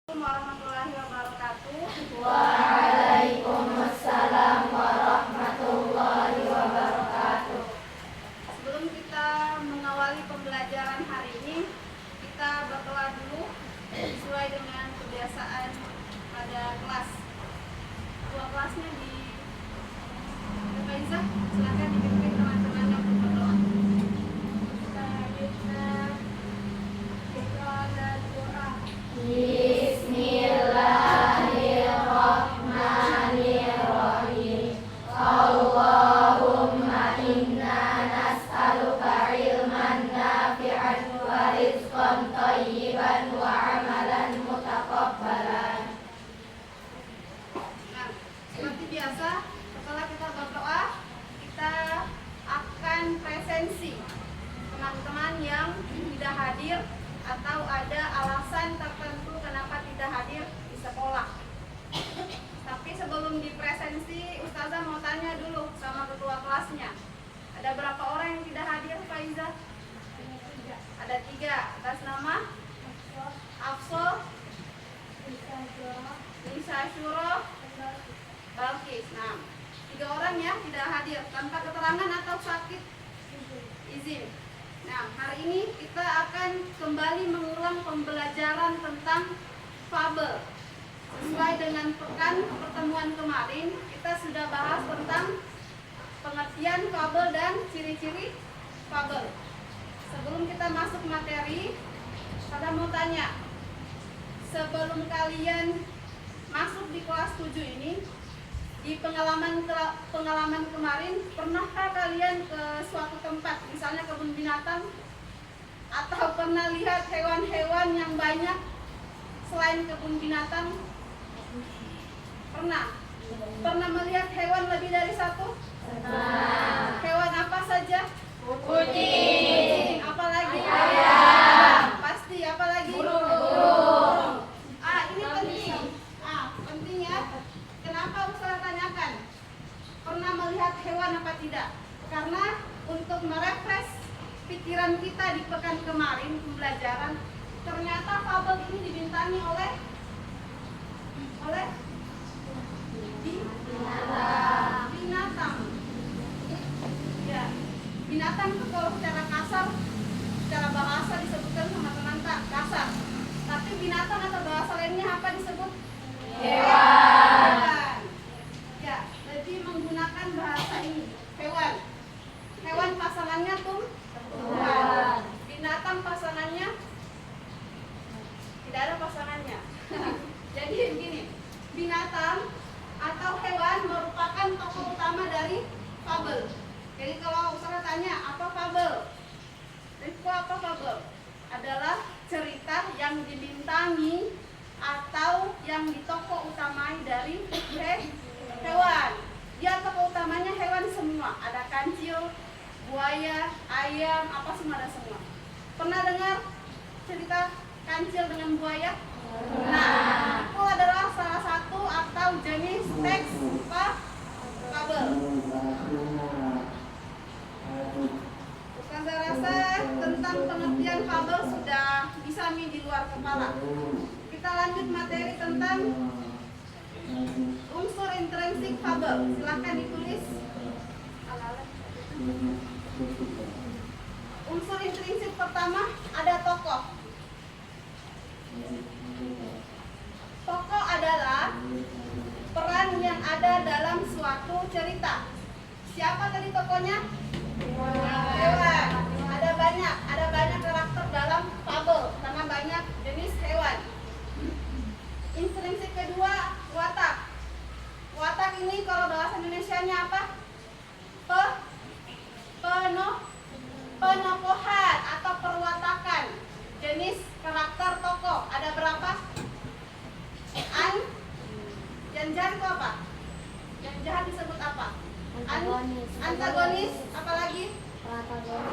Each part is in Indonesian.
Warahmatullahi wabarakatuh. Waalaikumsalam warahmatullahi wabarakatuh. Sebelum kita mengawali pembelajaran hari ini, kita berdoa dulu sesuai dengan kebiasaan pada kelas. Ketua kelasnya di Faizah, silakan dipimpin teman-temannya untuk berdoa. Bismillahirrahmanirrahim. Allahumma inna nas'aluka ilman nafi'an wa rizqan thayyiban wa amalan mutaqabbalan. Nah, seperti biasa, setelah kita berdoa, kita akan presensi teman-teman yang tidak hadir atau ada alasan tertentu kenapa tidak hadir di sekolah. Tapi sebelum dipresensi, Ustazah mau tanya dulu sama ketua kelasnya. Ada berapa orang yang tidak hadir, Faizah? Ada 3. Atas nama Afsol, Lisa Syuro, Balkis. Nah, 3 orang ya tidak hadir tanpa keterangan atau sakit izin. Nah, hari ini kita akan kembali mengulang pembelajaran tentang fabel. Sesuai dengan pertemuan kemarin, kita sudah bahas tentang pengertian fabel dan ciri-ciri fabel. Sebelum kita masuk materi, saya mau tanya, sebelum kalian masuk di kelas 7 ini, di pengalaman kemarin, pernahkah kalian ke suatu tempat, misalnya kebun binatang, atau pernah lihat hewan-hewan yang banyak selain kebun binatang? Pernah? Pernah melihat hewan lebih dari satu? Pernah. Hewan apa saja? Kucing. Apalagi? Ayam. Pasti, apalagi? Burung. Ini penting. Penting ya. Kenapa Ustaz tanyakan? Pernah melihat hewan apa tidak? Karena untuk merefresh pikiran kita di pekan kemarin pembelajaran, ternyata fabel ini dibintangi oleh binatang. Ya, binatang itu kalau secara kasar, secara bahasa disebutkan sama teman tak kasar. Tapi binatang atau bahasa lainnya apa disebut? Hewan. Ya, jadi menggunakan bahasa ini hewan. Hewan pasangannya tumbuhan. Binatang pasangannya tidak ada pasangannya. Jadi begini, binatang atau hewan merupakan tokoh utama dari fabel. Jadi kalau saya tanya apa fabel? Rifko, apa fabel? Adalah cerita yang dibintangi atau yang ditokoh utamai dari hewan. Dia tokoh utamanya hewan semua. Ada kancil, buaya, ayam, apa semua ada semua. Pernah dengar cerita kancil dengan buaya? Nah, itu adalah salah satu atau jenis teks fabel. Ustazah rasa tentang pengertian fabel sudah bisa di luar kepala. Kita lanjut materi tentang unsur intrinsik fabel. Silahkan ditulis. Unsur intrinsik pertama ada tokoh. Tokoh adalah peran yang ada dalam suatu cerita. Siapa tadi tokohnya? Hewan. Ada banyak karakter dalam fabel karena banyak jenis hewan. Intrinsik kedua, watak. Watak ini kalau bahasa Indonesianya apa? Penokohan atau perwatakan. Jenis karakter tokoh ada berapa? Yang jahat itu apa? Yang jahat disebut apa? Antagonis. Apalagi?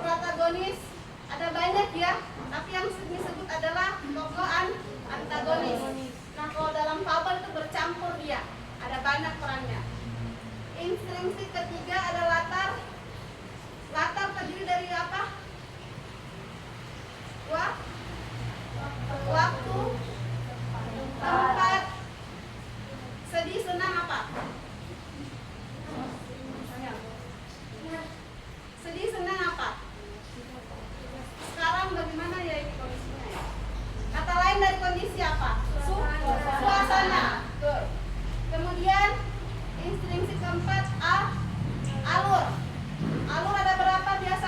Protagonis. Ada banyak ya, tapi yang disebut adalah tokoh antagonis. Nah, kalau dalam fabel itu bercampur dia, ada banyak perannya. Intrinsik ketiga ada latar. Latar terdiri dari apa? Waktu,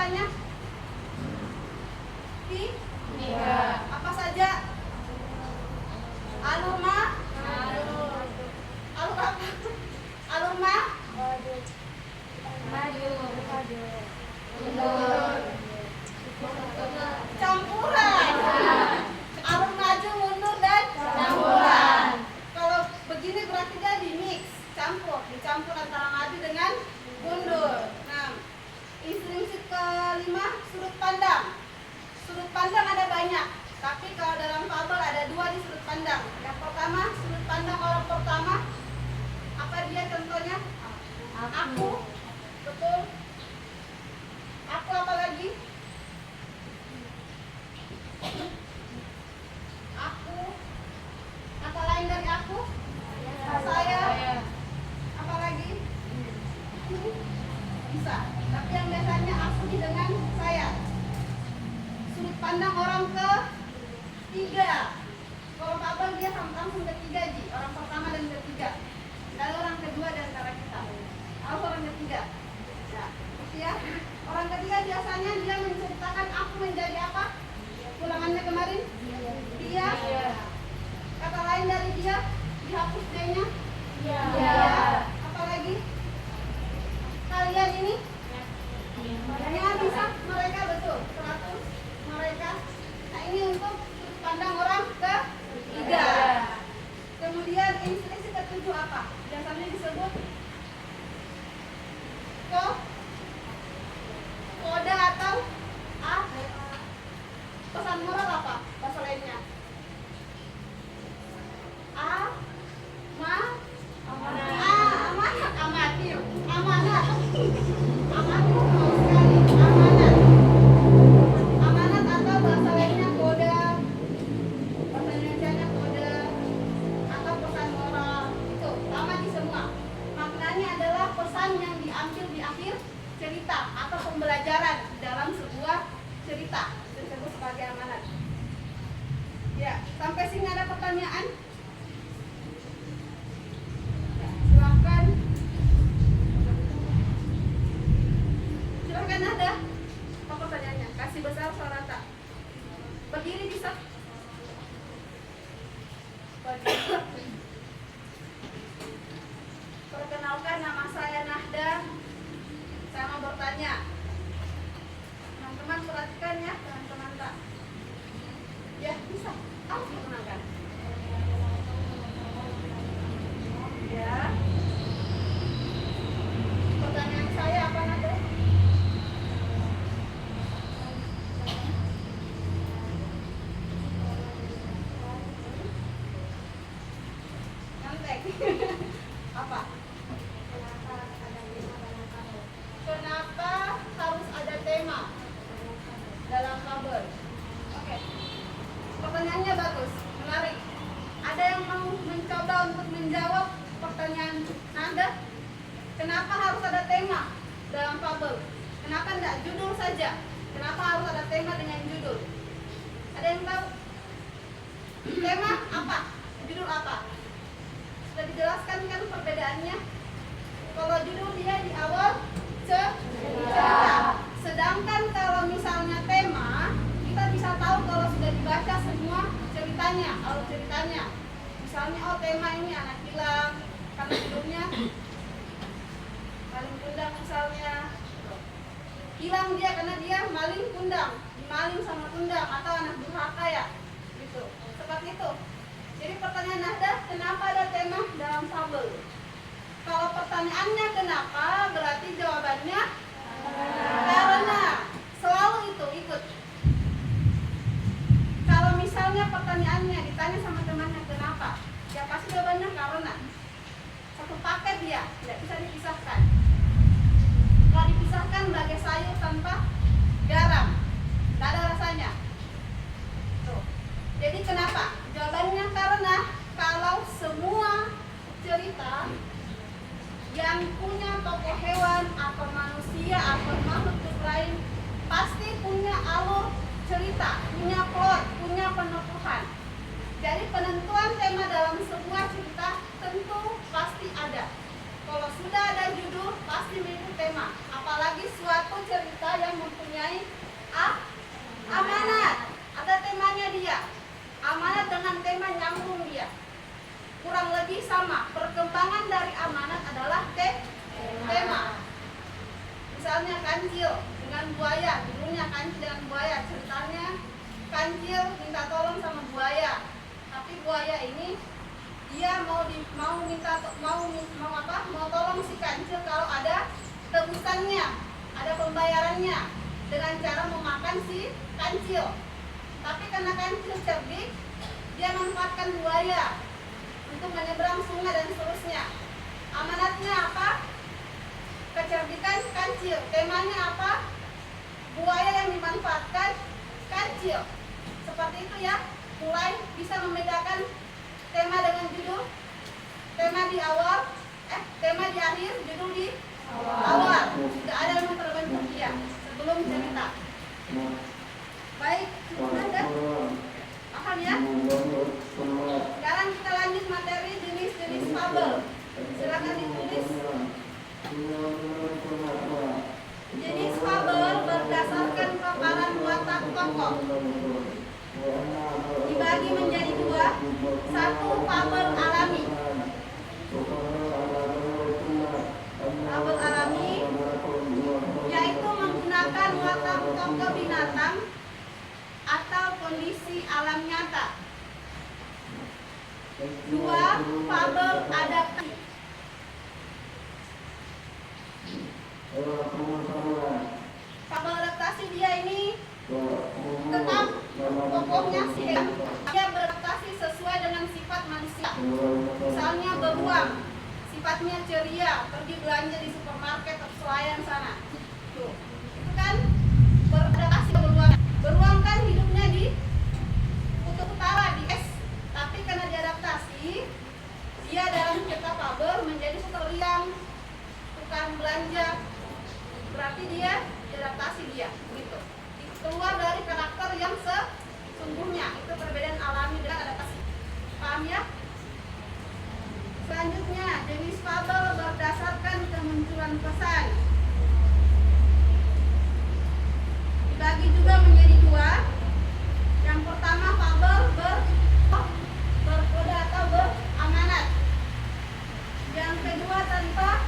tulisannya? Tiga. Apa saja? Alur ma? Alur apa? Alur ma? Maju. Mundur. Campuran. Alur maju, mundur dan Campuran. Kalau begini berarti dia di mix, campur, dicampur antara maju dengan mundur. Nah, instruksi kelima, sudut pandang. Sudut pandang ada banyak, tapi kalau dalam fabel ada dua di sudut pandang. Yang pertama, sudut pandang orang pertama. Apa dia contohnya? Aku. Betul. Aku apa lagi? Aku. Apa lain dari aku? Saya. Apa lagi? Bisa. Tapi yang biasanya aku di dengan saya. Sudut pandang orang ketiga. Kalau fabel dia langsung ketiga ji. Orang pertama dan ketiga. Lalu orang kedua dan antara kita. Lalu orang ketiga. Nah, gitu ya. Orang ketiga biasanya dia menceritakan aku menjadi apa? Ulangannya kemarin? Dia. Kata lain dari dia, dihapus D-nya. Dia. Apa lagi? Kalian ini? Ya, bisa. Mereka betul. 100. Mereka. Nah, ini untuk sudut pandang orang ketiga. Kemudian instruksi ketujuh apa? Biasanya disebut koda atau pesan moral apa bahasa lainnya? Amanat, amatir, amanat, amatir mau sekali, amanat, amanat atau bahasa lainnya koda, bahasa Indonesianya koda atau pesan moral itu sama di semua. Maknanya adalah pesan yang diambil di akhir cerita atau pembelajaran dalam sebuah cerita disebut sebagai amanat. Ya, sampai sini ada pertanyaan? Ya, silakan. Silakan ada. Apa pertanyaannya? Kasih besar suara tak. Berdiri bisa? Berdiri. Perkenalkan, nama saya Nahda. Saya mau bertanya. Teman-teman perhatikan ya, teman-teman tak. Ya, bisa. Harus dikenalkan. Ya. Pertanyaan saya apa Nahda? Nyontek. Apa? Kenapa harus ada tema dalam fabel? Oke. Pertanyaannya bagus, menarik. Ada yang mau mencoba untuk menjawab pertanyaan Nanda? Kenapa harus ada tema dalam fabel? Kenapa enggak judul saja? Kenapa harus ada tema dengan judul? Ada yang tahu? Tema apa? Judul apa? Sudah dijelaskan kan perbedaannya? Kalau judul dia di awal cerita. Sedangkan kalau misalnya tema, kita bisa tahu kalau sudah dibaca semua ceritanya, alur ceritanya. Misalnya, oh tema ini anak hilang, karena hidupnya maling kundang misalnya. Hilang dia karena dia maling kundang, dimaling sama kundang atau anak durhaka ya. Gitu. Seperti itu. Jadi pertanyaan Nahda, kenapa ada tema dalam fabel? Kalau pertanyaannya kenapa, berarti jawabannya karena. Selalu itu ikut. Kalau misalnya pertanyaannya ditanya sama temannya kenapa, ya pasti jawabannya karena. Satu paket dia, tidak bisa dipisahkan. Kalau dipisahkan bagai sayur tanpa garam, tidak ada rasanya. Tuh. Jadi kenapa? Jawabannya karena kalau semua cerita yang punya tokoh hewan atau manusia atau makhluk lain pasti punya alur cerita, punya plot, punya penuturan. Jadi penentuan tema dalam sebuah cerita tentu pasti ada. Kalau sudah ada judul pasti mengikut tema. Apalagi apalagi suatu cerita yang mempunyai amanat. Ada temanya dia. Amanat dengan tema nyambung dia. Kurang lebih sama. Perkembangan dari amanat adalah tema. Misalnya kancil dengan buaya. Dulunya kancil dengan buaya. Ceritanya kancil minta tolong sama buaya. Tapi buaya ini dia mau tolong si kancil kalau ada tebusannya, ada pembayarannya dengan cara memakan si kancil. Tapi karena kancil cerdik, dia manfaatkan buaya untuk menyeberang sungai dan seterusnya. Amanatnya apa? Kecerdikan kancil. Temanya apa? Buaya yang dimanfaatkan kancil. Seperti itu ya. Mulai bisa membedakan tema dengan judul. Tema di awal, tema di akhir, judul di awal. Tidak ada yang terbentuk dia sebelum cerita. Baik, sudah paham ya? Sekarang kita lanjut materi jenis-jenis fabel. Silakan ditulis. Jenis fabel berdasarkan paparan watak tokoh dibagi menjadi dua. Satu, fabel alami. Fabel alami yaitu menggunakan watak tokoh binatang atau kondisi alam nyata. Dua, fabel adaptasi. Fabel adaptasi dia ini tetap tokohnya dia beradaptasi sesuai dengan sifat manusia. Misalnya beruang, sifatnya ceria, pergi belanja di supermarket atau swalayan sana. Tuh, itu kan beradaptasi beruang. Beruang kan hidupnya di kutub utara, di es. Tapi karena diadaptasi, dia dalam cerita fabel menjadi pekerjaan, tukang belanja. Berarti dia diadaptasi dia, gitu. Keluar dari karakter yang sesungguhnya. Itu perbedaan alami dengan adaptasi. Paham ya? Selanjutnya, jenis fabel berdasarkan kemunculan pesan. Dibagi juga menjadi dua. Yang pertama, fabel berkoda atau beramanat. Yang kedua, tanpa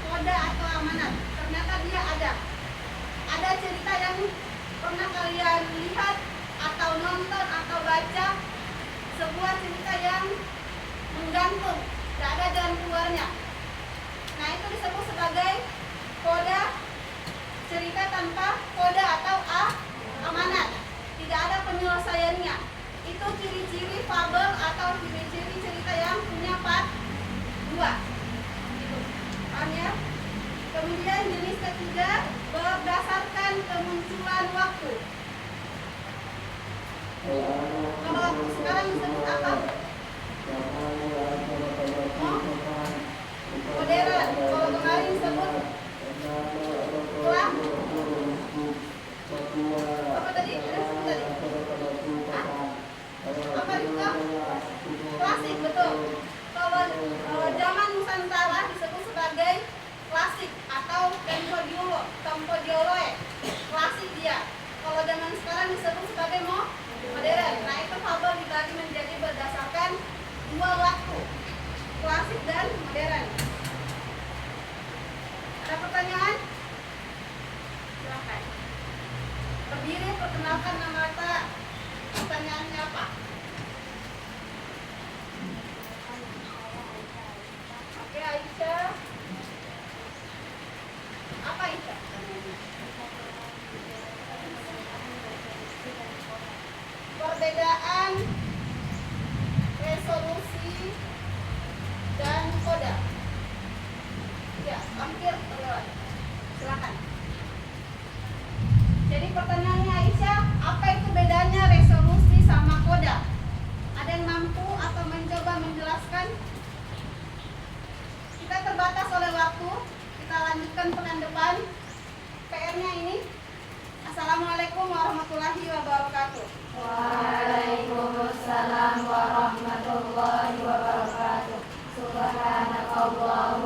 koda atau amanat. Ternyata dia ada cerita yang pernah kalian lihat atau nonton atau baca, sebuah cerita yang menggantung, tidak ada jalan keluarnya. Nah, itu disebut sebagai koda, cerita tanpa koda atau amanat. Tidak ada penyelesaiannya. Itu ciri-ciri fabel atau ciri-ciri cerita yang punya part 2. Gitu. Paham ya? Kemudian jenis ketiga, berdasarkan kemunculan waktu. Kalau waktu sekarang disebut apa? Modern. Kalau kemarin disebut apa tadi? Apa itu? Klasik, betul. Kalau zaman Nusantara disebut sebagai klasik atau tempo diolo, klasik dia. Kalau zaman sekarang disebut sebagai modern. Nah, itu fabel dibagi menjadi berdasarkan dua waktu, klasik dan modern. Ada pertanyaan? Silakan. Berdiri, perkenalkan nama kata. Pertanyaannya apa? Oke, Aisyah. Apa itu? Perbedaan resolusi dan koda. Ya, hampir terlewat. Silakan. Jadi pertanyaannya Aisyah, apa itu bedanya resolusi sama koda? Ada yang mampu atau mencoba menjelaskan? Kita terbatas oleh waktu. Kita lanjutkan pekan depan. PR-nya ini. Assalamualaikum warahmatullahi wabarakatuh. Waalaikumsalam warahmatullahi wabarakatuh. Subhanallah.